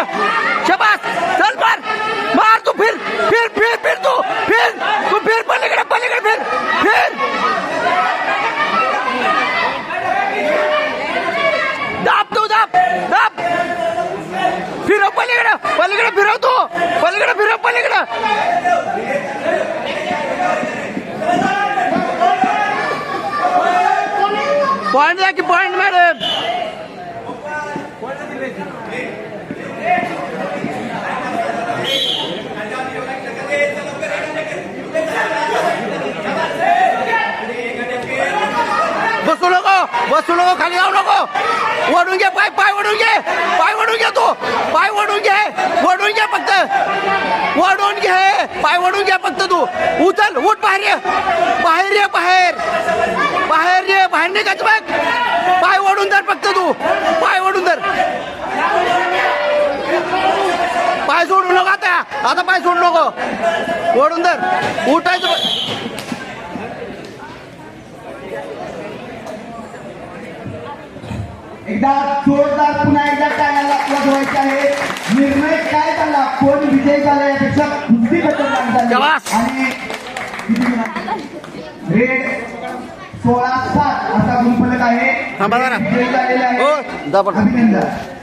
ये शाबाश चल मार तू फिर तू फिर पलीकडे फिर दाब फिरव पलीकडे फिरव तू पलीकडे पॉइंट द्या की पॉइंट मॅडम बसू नको खाली जाऊ नको वडून घे पाय वडून घे तू पाय वडून घे फक्त पाय वडून घे फक्त तू उचल उठ बाहेर निघायचं बघ पाय वडून धर फक्त तू पाय सोडू नको आता पाय सोडू नको वडून धर उठायचं एकदा जोरदार पुन्हा एकदा टाळ्याला वाजवायचे आहे निर्णय काय झाला कोण विजय झाला यापेक्षा कुस्ती खतरनाक आणि रेड 16-7 असा गुणफलक आहे विजयी झालेला आहे अभिनंदन